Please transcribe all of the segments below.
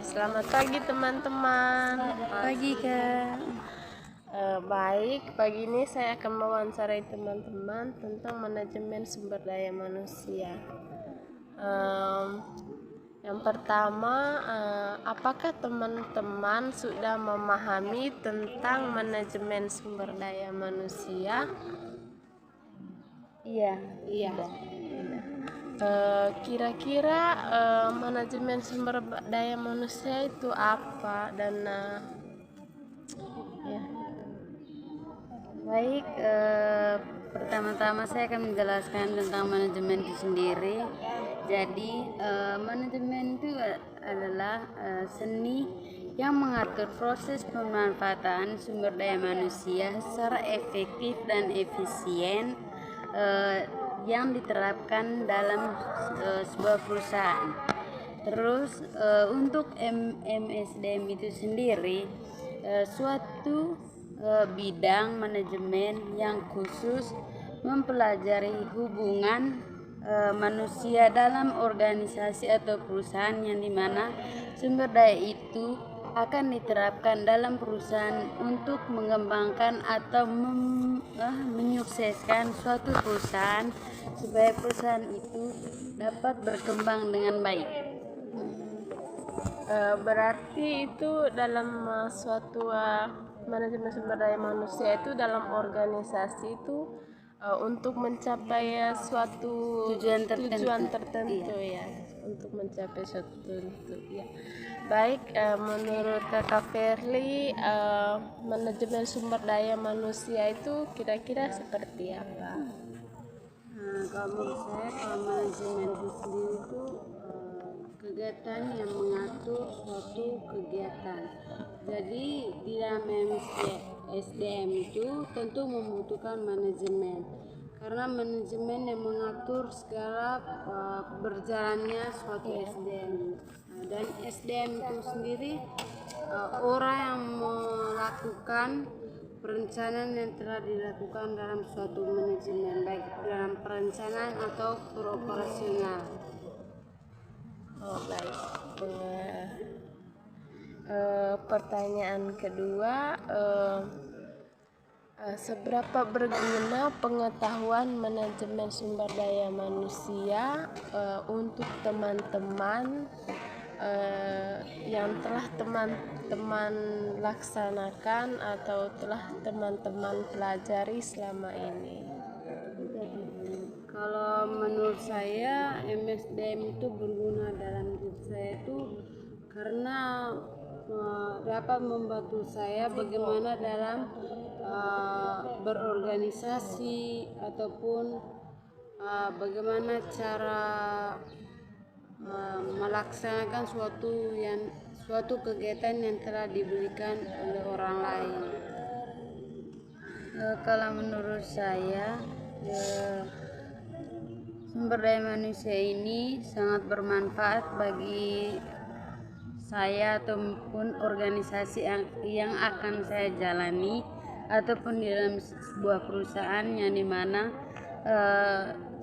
Selamat pagi teman-teman. Pagi Kak. Baik, pagi ini saya akan mewawancarai teman-teman tentang manajemen sumber daya manusia. Yang pertama, apakah teman-teman sudah memahami tentang manajemen sumber daya manusia? Iya. Kira-kira manajemen sumber daya manusia itu apa dan ya. Baik, pertama-tama saya akan menjelaskan tentang manajemen itu sendiri. Jadi, manajemen itu adalah seni yang mengatur proses pemanfaatan sumber daya manusia secara efektif dan efisien yang diterapkan dalam sebuah perusahaan. Terus untuk MSDM itu sendiri suatu bidang manajemen yang khusus mempelajari hubungan manusia dalam organisasi atau perusahaan yang dimana sumber daya itu akan diterapkan dalam perusahaan untuk mengembangkan atau menyukseskan suatu perusahaan supaya perusahaan itu dapat berkembang dengan baik. Berarti itu dalam suatu manajemen sumber daya manusia itu dalam organisasi itu untuk mencapai suatu Tujuan tertentu ya, untuk mencapai suatu tertentu ya. Baik, menurut Kakak Verly, manajemen sumber daya manusia itu kira-kira seperti apa? Kalau menurut saya, kalau manajemen itu sendiri itu kegiatan yang mengatur suatu kegiatan. Jadi di dalam SDM itu tentu membutuhkan manajemen, karena manajemen yang mengatur segala berjalannya suatu SDM. Dan SDM itu sendiri orang yang melakukan perencanaan yang telah dilakukan dalam suatu manajemen, baik dalam perencanaan atau beroperasional. Baik. Pertanyaan kedua, seberapa berguna pengetahuan manajemen sumber daya manusia untuk teman-teman yang telah teman-teman laksanakan atau telah teman-teman pelajari selama ini? Kalau menurut saya MSDM itu berguna dalam hidup saya itu karena dapat membantu saya bagaimana dalam berorganisasi ataupun bagaimana cara melaksanakan suatu kegiatan yang telah diberikan oleh orang lain. Kalau menurut saya sumber daya manusia ini sangat bermanfaat bagi saya ataupun organisasi yang akan saya jalani ataupun di dalam sebuah perusahaan yang dimana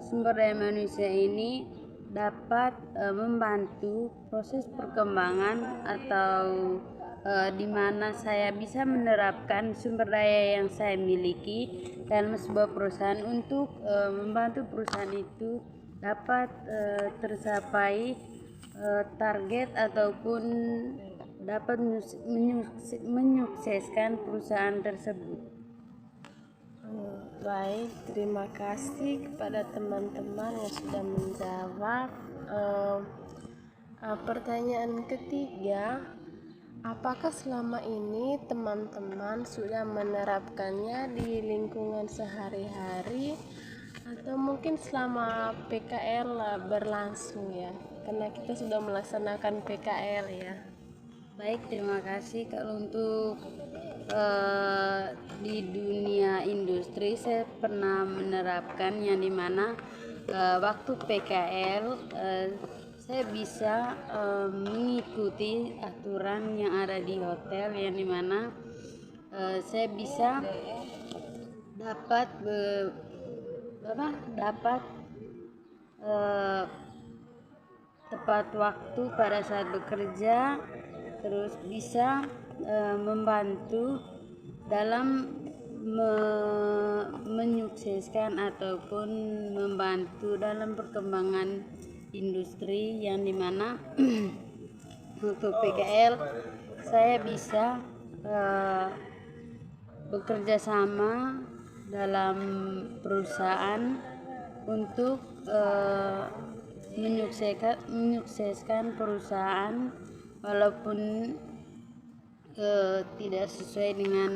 sumber daya manusia ini dapat membantu proses perkembangan atau di mana saya bisa menerapkan sumber daya yang saya miliki dalam sebuah perusahaan untuk membantu perusahaan itu dapat tercapai target ataupun dapat menyukseskan perusahaan tersebut. Baik, terima kasih kepada teman-teman yang sudah menjawab. Pertanyaan ketiga, apakah selama ini teman-teman sudah menerapkannya di lingkungan sehari-hari atau mungkin selama PKL berlangsung ya? Karena kita sudah melaksanakan PKL ya. Baik, terima kasih. Kalau untuk di dunia industri saya pernah menerapkan yang dimana waktu PKL saya bisa mengikuti aturan yang ada di hotel yang dimana saya bisa dapat tepat waktu pada saat bekerja terus bisa membantu dalam menyukseskan ataupun membantu dalam perkembangan industri, yang dimana untuk PKL saya bisa bekerja sama dalam perusahaan untuk menyukseskan perusahaan, walaupun tidak sesuai dengan,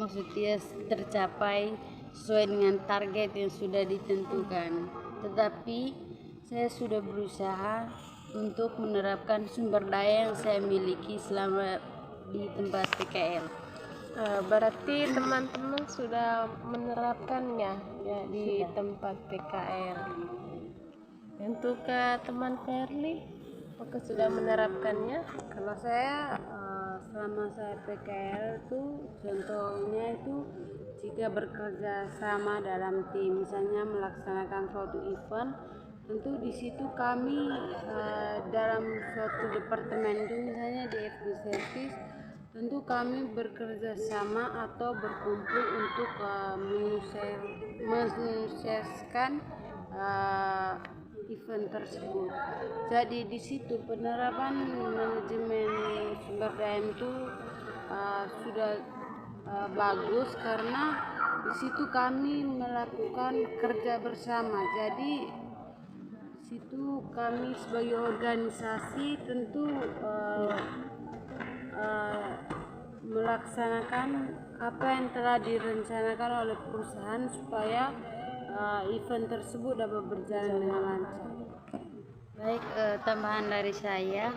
maksudnya tercapai sesuai dengan target yang sudah ditentukan, tetapi saya sudah berusaha untuk menerapkan sumber daya yang saya miliki selama di tempat PKL. Berarti teman-teman sudah menerapkannya ya di tempat PKL. Untuk teman Verly, apakah sudah menerapkannya? Kalau saya selama saya PKL itu contohnya itu jika bekerja sama dalam tim, misalnya melaksanakan suatu event, tentu di situ kami dalam suatu departemen itu, misalnya di FB Service, tentu kami bekerja sama atau berkumpul untuk menyukseskan event tersebut. Jadi di situ penerapan manajemen sumber daya itu sudah bagus, karena di situ kami melakukan kerja bersama. Jadi di situ kami sebagai organisasi tentu melaksanakan apa yang telah direncanakan oleh perusahaan supaya event tersebut dapat berjalan dengan lancar. Baik, tambahan dari saya,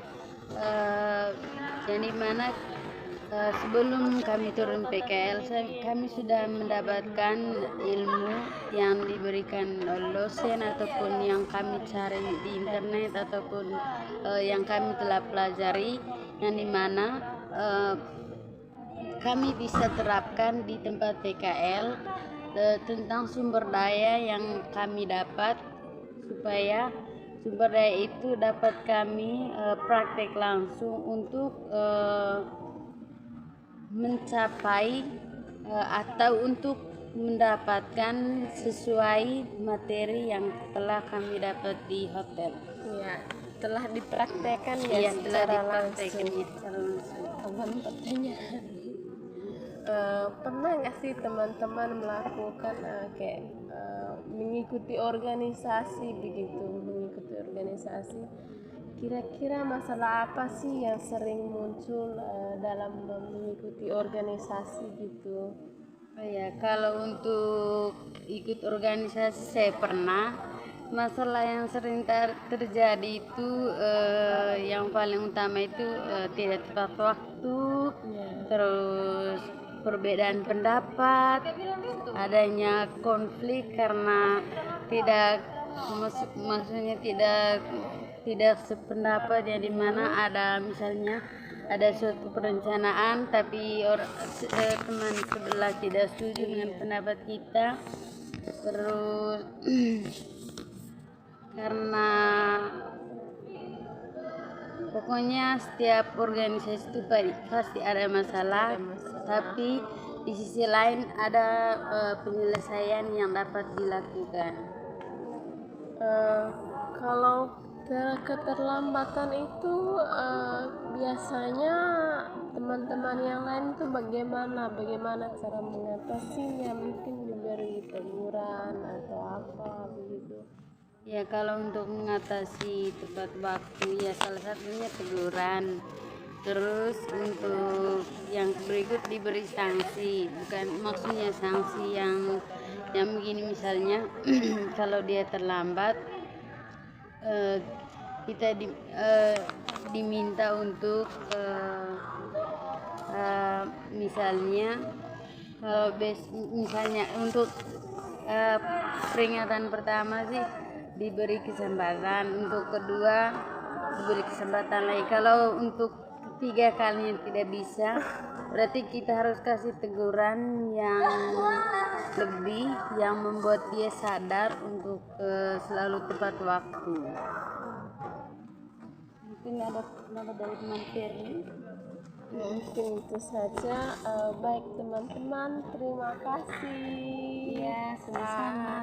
yang dimana sebelum kami turun PKL, kami sudah mendapatkan ilmu yang diberikan oleh dosen ataupun yang kami cari di internet ataupun yang kami telah pelajari, yang dimana kami bisa terapkan di tempat PKL tentang sumber daya yang kami dapat, supaya sumber daya itu dapat kami praktek langsung untuk mencapai atau untuk mendapatkan sesuai materi yang telah kami dapat di hotel. Ya, telah dipraktekkan ya, secara langsung. Teman pertanyaan, pernah nggak sih teman-teman melakukan kayak mengikuti organisasi begitu, mengikuti organisasi? Kira-kira masalah apa sih yang sering muncul dalam mengikuti organisasi gitu? Ya, kalau untuk ikut organisasi saya pernah. Masalah yang sering terjadi itu yang paling utama itu tidak tepat waktu, terus perbedaan pendapat, adanya konflik karena maksudnya tidak sependapat, yang dimana ada misalnya ada suatu perencanaan tapi teman sebelah tidak setuju dengan pendapat kita, terus karena pokoknya setiap organisasi itu pasti ada masalah, tapi di sisi lain ada penyelesaian yang dapat dilakukan. Kalau keterlambatan itu biasanya teman-teman yang lain itu bagaimana cara mengatasinya? Mungkin diberi teguran atau apa begitu? Ya, kalau untuk mengatasi tepat waktu ya salah satunya teguran. Terus untuk yang berikut diberi sanksi, bukan maksudnya sanksi yang begini, misalnya kalau dia terlambat kita diminta untuk misalnya kalau misalnya untuk peringatan pertama sih diberi kesempatan, untuk kedua diberi kesempatan lagi, kalau untuk ketiga kalinya tidak bisa berarti kita harus kasih teguran yang lebih, yang membuat dia sadar untuk selalu tepat waktu. mungkin ada pendapat dari teman Firly. Mungkin itu saja. Baik teman-teman, terima kasih. Ya, sama-sama.